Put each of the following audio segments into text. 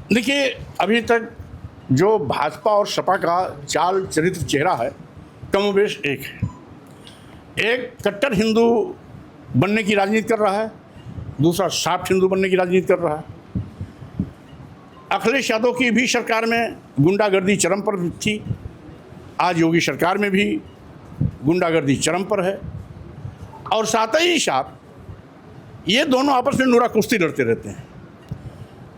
देखिए, अभी तक जो भाजपा और सपा का चाल चरित्र चेहरा है कमोबेश एक है। एक कट्टर हिंदू बनने की राजनीति कर रहा है, दूसरा सॉफ्ट हिंदू बनने की राजनीति कर रहा है। अखिलेश यादव की भी सरकार में गुंडागर्दी चरम पर थी, आज योगी सरकार में भी गुंडागर्दी चरम पर है। और साथ ही साथ ये दोनों आपस में नूरा कुश्ती लड़ते रहते हैं।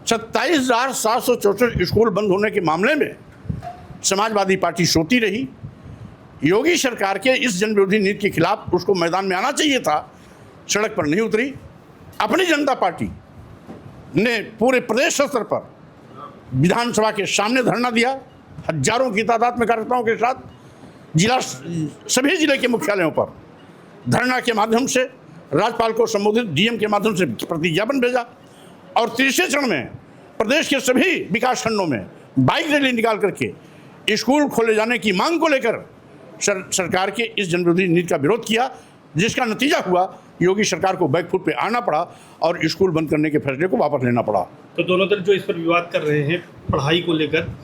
27,764 स्कूल बंद होने के मामले में समाजवादी पार्टी सोती रही। योगी सरकार के इस जन विरोधी नीति के खिलाफ उसको मैदान में आना चाहिए था, सड़क पर नहीं उतरी। अपनी जनता पार्टी ने पूरे प्रदेश स्तर पर विधानसभा के सामने धरना दिया, हजारों की तादाद में कार्यकर्ताओं के साथ सभी जिले के मुख्यालयों पर धरना के माध्यम से राज्यपाल को संबोधित डीएम के माध्यम से प्रति ज्ञापन भेजा। और तीसरे चरण में प्रदेश के सभी विकास खंडों में बाइक रैली निकाल करके स्कूल खोले जाने की मांग को लेकर सरकार के इस जनविरोधी नीति का विरोध किया, जिसका नतीजा हुआ योगी सरकार को बैकफुट पे आना पड़ा और स्कूल बंद करने के फैसले को वापस लेना पड़ा। तो दोनों दल जो इस पर विवाद कर रहे हैं पढ़ाई को लेकर,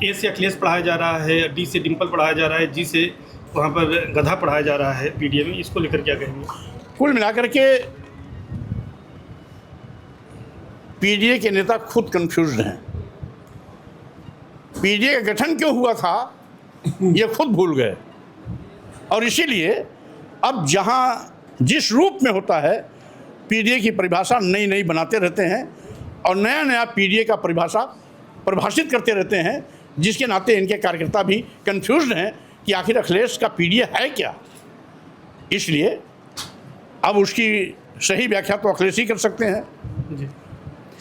ए से अखिलेश पढ़ाया जा रहा है, डी से डिम्पल पढ़ाया जा रहा है, जी से वहाँ पर गधा पढ़ाया जा रहा है पीडीए में, इसको लेकर क्या कहेंगे? कुल मिलाकर के पीडीए के नेता खुद कंफ्यूज्ड हैं। पीडीए का गठन क्यों हुआ था ये खुद भूल गए, और इसीलिए अब जहाँ जिस रूप में होता है पीडीए की परिभाषा नई नई बनाते रहते हैं और नया नया पीडीए का परिभाषित करते रहते हैं, जिसके नाते इनके कार्यकर्ता भी कंफ्यूज्ड हैं कि आखिर अखिलेश का पीडीए है क्या। इसलिए अब उसकी सही व्याख्या तो अखिलेश ही कर सकते हैं,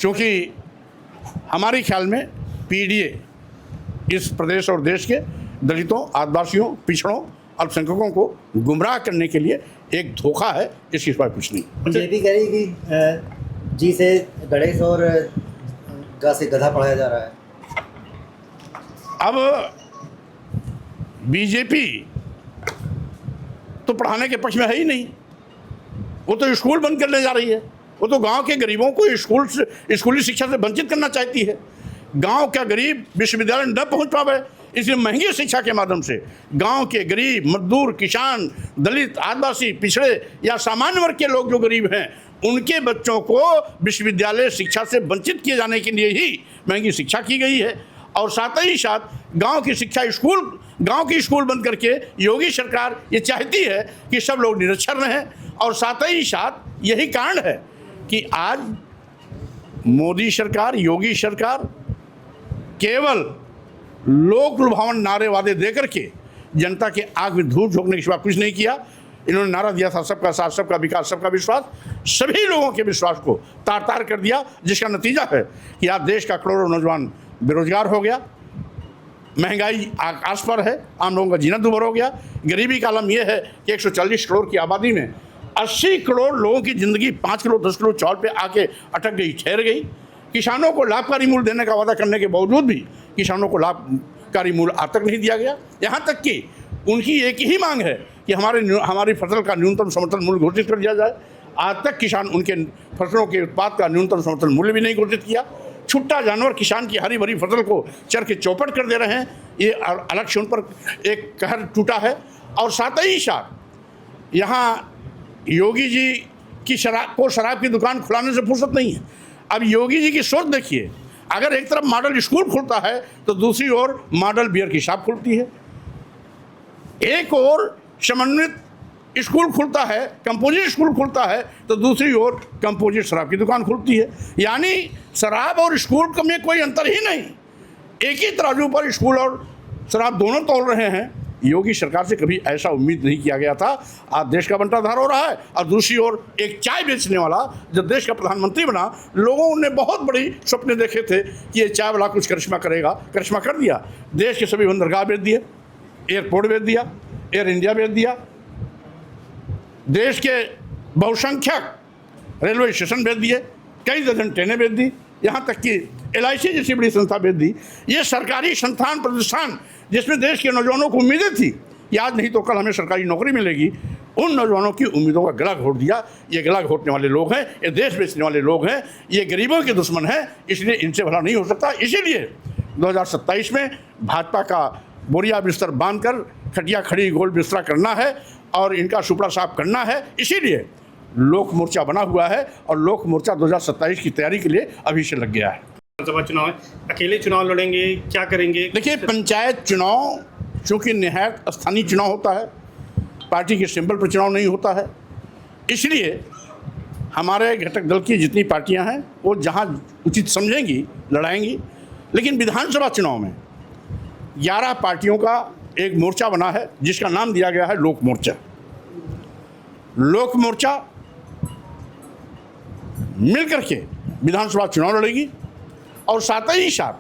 क्योंकि हमारे ख्याल में पीडीए इस प्रदेश और देश के दलितों, आदिवासियों, पिछड़ों, अल्पसंख्यकों को गुमराह करने के लिए एक धोखा है, इसके सिवा कुछ नहीं। बीजेपी कह रही कि जी से गणेश और गा से गधा पढ़ाया जा रहा है। अब बीजेपी तो पढ़ाने के पक्ष में है ही नहीं, वो तो स्कूल बंद करने जा रही है। वो तो गांव के गरीबों को स्कूली शिक्षा से वंचित करना चाहती है। गांव का गरीब विश्वविद्यालय न पहुंच पावे, इसलिए महंगी शिक्षा के माध्यम से गांव के गरीब, मजदूर, किसान, दलित, आदिवासी, पिछड़े या सामान्य वर्ग के लोग जो गरीब हैं, उनके बच्चों को विश्वविद्यालय शिक्षा से वंचित किए जाने के लिए ही महंगी शिक्षा की गई है। और साथ ही साथ गांव की स्कूल बंद करके योगी सरकार ये चाहती है कि सब लोग निरक्षर रहें। और साथ ही साथ यही कारण है कि आज मोदी सरकार, योगी सरकार केवल लोक लुभावन नारे वादे देकर के जनता के आग में धूल झोंकने के सिवा कुछ नहीं किया। इन्होंने नारा दिया था सबका साथ, सबका विकास, सबका विश्वास। सभी लोगों के विश्वास को तार तार कर दिया, जिसका नतीजा है कि आज देश का करोड़ों नौजवान बेरोजगार हो गया, महंगाई आकाश पर है, आम लोगों का जीना दूभर हो गया। गरीबी का आलम यह है कि 140 करोड़ की आबादी में 80 करोड़ लोगों की ज़िंदगी 5 किलो 10 किलो चावल पे आके अटक गई, ठहर गई। किसानों को लाभकारी मूल्य देने का वादा करने के बावजूद भी किसानों को लाभकारी मूल्य आज तक नहीं दिया गया। यहाँ तक कि उनकी एक ही मांग है कि हमारी फसल का न्यूनतम समर्थन मूल्य घोषित कर दिया जाए। आज तक किसान उनके फसलों के उत्पाद का न्यूनतम समर्थन मूल्य भी नहीं घोषित किया। छुट्टा जानवर किसान की हरी भरी फसल को चर के चौपट कर दे रहे हैं। ये अलग से उन पर एक कहर टूटा है। और साथ ही साथ यहाँ योगी जी की शराब की दुकान खुलाने से फुर्सत नहीं है। अब योगी जी की सोच देखिए, अगर एक तरफ मॉडल स्कूल खुलता है तो दूसरी ओर मॉडल बियर की शॉप खुलती है। एक ओर समन्वित स्कूल खुलता है, कंपोजिट स्कूल खुलता है, तो दूसरी ओर कंपोजिट शराब की दुकान खुलती है। यानी शराब और स्कूल में कोई अंतर ही नहीं, एक ही तराजू पर स्कूल और शराब दोनों तोल रहे हैं। योगी सरकार से कभी ऐसा उम्मीद नहीं किया गया था। आज देश का बंटाधार हो रहा है। और दूसरी ओर एक चाय बेचने वाला जब देश का प्रधानमंत्री बना, लोगों ने बहुत बड़ी सपने देखे थे कि ये चाय वाला कुछ करिश्मा करेगा, करिश्मा कर दिया। देश के सभी बंदरगाह बेच दिए, एयरपोर्ट बेच दिया, एयर इंडिया बेच दिया, देश के बहुसंख्यक रेलवे स्टेशन बेच दिए, कई दर्जन ट्रेनें बेच दी, यहाँ तक कि LIC जैसी बड़ी संस्था बेच दी। ये सरकारी संस्थान प्रतिष्ठान जिसमें देश के नौजवानों को उम्मीदें थी कि आज नहीं तो कल हमें सरकारी नौकरी मिलेगी, उन नौजवानों की उम्मीदों का गला घोट दिया। ये गला घोटने वाले लोग हैं, ये देश बेचने वाले लोग हैं, ये गरीबों के दुश्मन हैं, इसलिए इनसे भला नहीं हो सकता। इसीलिए 2027 में भाजपा का बोरिया बिस्तर बांधकर खटिया खड़ी गोल बिस्तरा करना है और इनका सुपड़ा साफ करना है। इसीलिए लोक मोर्चा बना हुआ है और लोक मोर्चा 2027 की तैयारी के लिए अभी से लग गया है। विधानसभा चुनाव है, अकेले चुनाव लड़ेंगे, क्या करेंगे? देखिए, पंचायत चुनाव चूँकि निहायत स्थानीय चुनाव होता है, पार्टी के सिंबल पर चुनाव नहीं होता है, इसलिए हमारे घटक दल की जितनी पार्टियां हैं वो जहां उचित समझेंगी लड़ाएंगी। लेकिन विधानसभा चुनाव में 11 पार्टियों का एक मोर्चा बना है जिसका नाम दिया गया है लोक मोर्चा। लोक मोर्चा मिलकर के विधानसभा चुनाव लड़ेगी और साथ ही साथ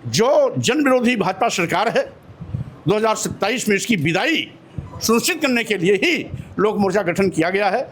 जो जन विरोधी भाजपा सरकार है 2027 में इसकी विदाई सुनिश्चित करने के लिए ही लोक मोर्चा गठन किया गया है।